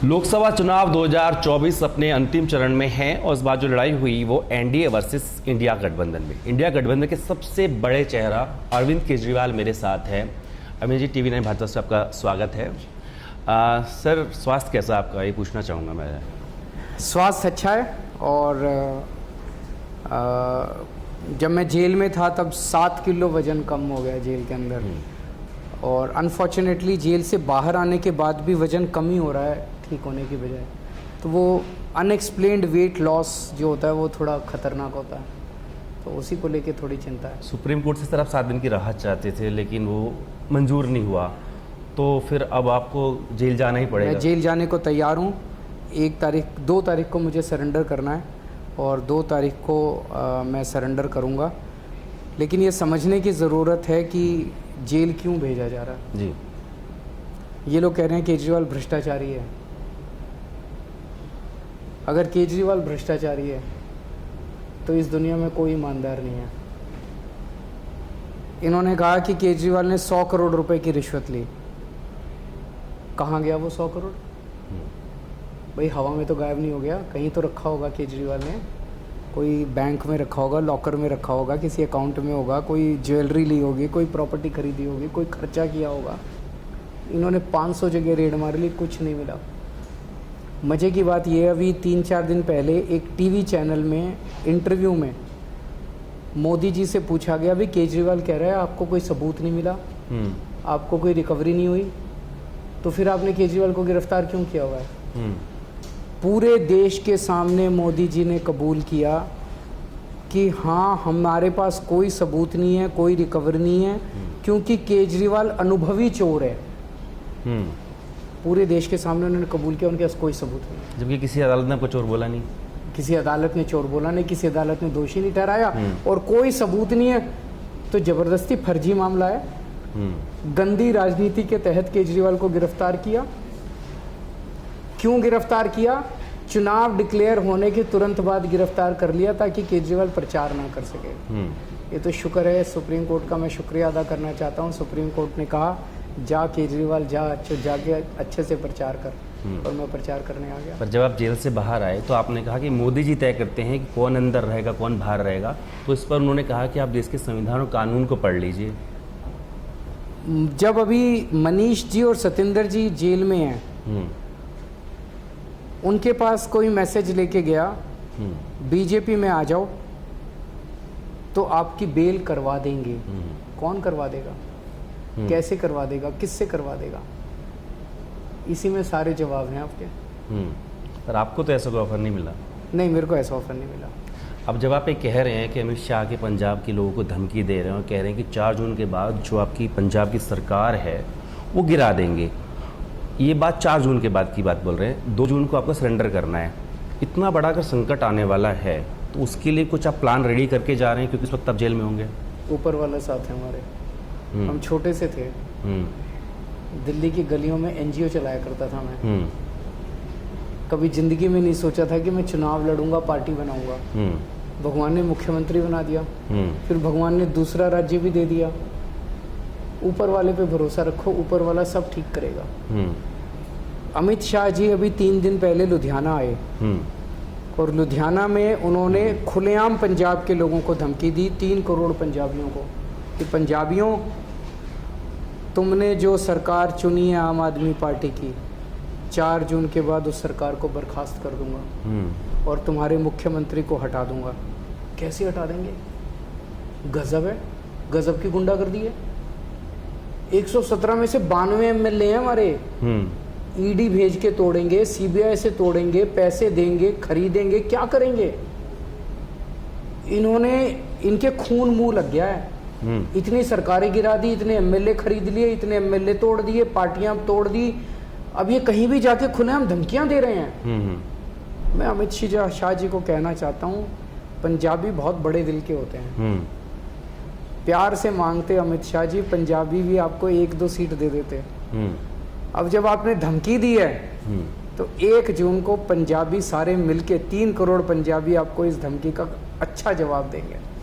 लोकसभा चुनाव 2024 अपने अंतिम चरण में है और इस बार जो लड़ाई हुई वो एनडीए वर्सेस इंडिया गठबंधन में। इंडिया गठबंधन के सबसे बड़े चेहरा अरविंद केजरीवाल मेरे साथ है। अरविंद जी, TV9 भारत से आपका स्वागत है। सर, स्वास्थ्य कैसा आपका, ये पूछना चाहूँगा मैं। स्वास्थ्य अच्छा है और जब मैं जेल में था तब 7 किलो वज़न कम हो गया जेल के अंदर। और अनफॉर्चुनेटली जेल से बाहर आने के बाद भी वज़न कम ही हो रहा है ठीक होने की बजाय। तो वो अनएक्सप्लेन्ड वेट लॉस जो होता है वो थोड़ा ख़तरनाक होता है, तो उसी को लेके थोड़ी चिंता है। सुप्रीम कोर्ट से सर आप 7 दिन की राहत चाहते थे लेकिन वो मंजूर नहीं हुआ, तो फिर अब आपको जेल जाना ही पड़ेगा। मैं जेल जाने को तैयार हूँ। 2 तारीख को मुझे सरेंडर करना है और 2 तारीख को मैं सरेंडर करूँगा। लेकिन ये समझने की ज़रूरत है कि जेल क्यों भेजा जा रहा है। जी, ये लोग कह रहे हैं केजरीवाल भ्रष्टाचारी है। अगर केजरीवाल भ्रष्टाचारी है तो इस दुनिया में कोई ईमानदार नहीं है। इन्होंने कहा कि केजरीवाल ने 100 करोड़ रुपए की रिश्वत ली। कहाँ गया वो 100 करोड़? भाई हवा में तो गायब नहीं हो गया, कहीं तो रखा होगा केजरीवाल ने। कोई बैंक में रखा होगा, लॉकर में रखा होगा, किसी अकाउंट में होगा, कोई ज्वेलरी ली होगी, कोई प्रॉपर्टी खरीदी होगी, कोई खर्चा किया होगा। इन्होंने 500 जगह रेड मार ली, कुछ नहीं मिला। मज़े की बात यह, अभी 3-4 दिन पहले एक टीवी चैनल में इंटरव्यू में मोदी जी से पूछा गया, भाई केजरीवाल कह रहा है आपको कोई सबूत नहीं मिला, आपको कोई रिकवरी नहीं हुई, तो फिर आपने केजरीवाल को गिरफ्तार क्यों किया हुआ है? पूरे देश के सामने मोदी जी ने कबूल किया कि हाँ, हमारे पास कोई सबूत नहीं है, कोई रिकवरी नहीं है, क्योंकि केजरीवाल अनुभवी चोर है। पूरे देश के सामने उन्होंने कबूल किया, उनके पास कोई सबूत नहीं। जबकि किसी अदालत ने आपको चोर बोला नहीं, किसी अदालत ने चोर बोला नहीं, किसी अदालत ने दोषी नहीं ठहराया और कोई सबूत नहीं है, तो जबरदस्ती फर्जी मामला है। गंदी राजनीति के तहत केजरीवाल को गिरफ्तार किया। क्यों गिरफ्तार किया? चुनाव डिक्लेयर होने के तुरंत बाद गिरफ्तार कर लिया ताकि केजरीवाल प्रचार ना कर सके। ये तो शुक्र है, सुप्रीम कोर्ट का मैं शुक्रिया अदा करना चाहता हूँ। सुप्रीम कोर्ट ने कहा जा केजरीवाल जा, जाके अच्छे से प्रचार कर, और मैं प्रचार करने आ गया। पर जब आप जेल से बाहर आए तो आपने कहा कि मोदी जी तय करते हैं कि कौन अंदर रहेगा कौन बाहर रहेगा, तो इस पर उन्होंने कहा कि आप देश के संविधान और कानून को पढ़ लीजिए। जब अभी मनीष जी और सतेंद्र जी जेल में हैं, उनके पास कोई मैसेज लेके गया बीजेपी में आ जाओ तो आपकी बेल करवा देंगे। कौन करवा देगा? कैसे करवा देगा? किससे करवा देगा? इसी में सारे जवाब हैं आपके। पर आपको तो ऐसा कोई ऑफर नहीं मिला? नहीं, मेरे को ऐसा ऑफर नहीं मिला। अब जब आप ये कह रहे हैं कि अमित शाह के पंजाब के लोगों को धमकी दे रहे हैं और कह रहे हैं कि 4 जून के बाद जो आपकी पंजाब की सरकार है वो गिरा देंगे, ये बात 4 जून के बाद की बात बोल रहे हैं, 2 जून को आपको सरेंडर करना है। इतना बड़ा अगर संकट आने वाला है तो उसके लिए कुछ आप प्लान रेडी करके जा रहे हैं, क्योंकि इस वक्त आप जेल में होंगे। ऊपर वाला साथ है हमारे। हम छोटे से थे, दिल्ली की गलियों में NGO चलाया करता था मैं। कभी जिंदगी में नहीं सोचा था कि मैं चुनाव लड़ूंगा, पार्टी बनाऊंगा। भगवान ने मुख्यमंत्री बना दिया, फिर भगवान ने दूसरा राज्य भी दे दिया। ऊपर वाले पे भरोसा रखो, ऊपर वाला सब ठीक करेगा। अमित शाह जी अभी 3 दिन पहले लुधियाना आए और लुधियाना में उन्होंने खुलेआम पंजाब के लोगों को धमकी दी, 3 करोड़ पंजाबियों को, कि पंजाबियों, तुमने जो सरकार चुनी है आम आदमी पार्टी की, 4 जून के बाद उस सरकार को बर्खास्त कर दूंगा और तुम्हारे मुख्यमंत्री को हटा दूंगा। कैसे हटा देंगे? गजब है, गजब की गुंडागर्दी है। 117 में से 92 MLA हैं हमारे। ED भेज के तोड़ेंगे, CBI से तोड़ेंगे, पैसे देंगे, खरीदेंगे, क्या करेंगे? इन्होंने, इनके खून मुंह लग गया है। इतनी सरकारें गिरा दी, इतने MLA खरीद लिए, इतने MLA तोड़ दिए, पार्टियां तोड़ दी, अब ये कहीं भी जाके खुलेआम धमकियां दे रहे हैं। मैं अमित शाह जी को कहना चाहता हूँ, पंजाबी बहुत बड़े दिल के होते हैं। प्यार से मांगते अमित शाह जी, पंजाबी भी आपको 1-2 सीट दे देते। अब जब आपने धमकी दी है तो 1 जून को पंजाबी सारे मिलके 3 करोड़ पंजाबी आपको इस धमकी का अच्छा जवाब देंगे।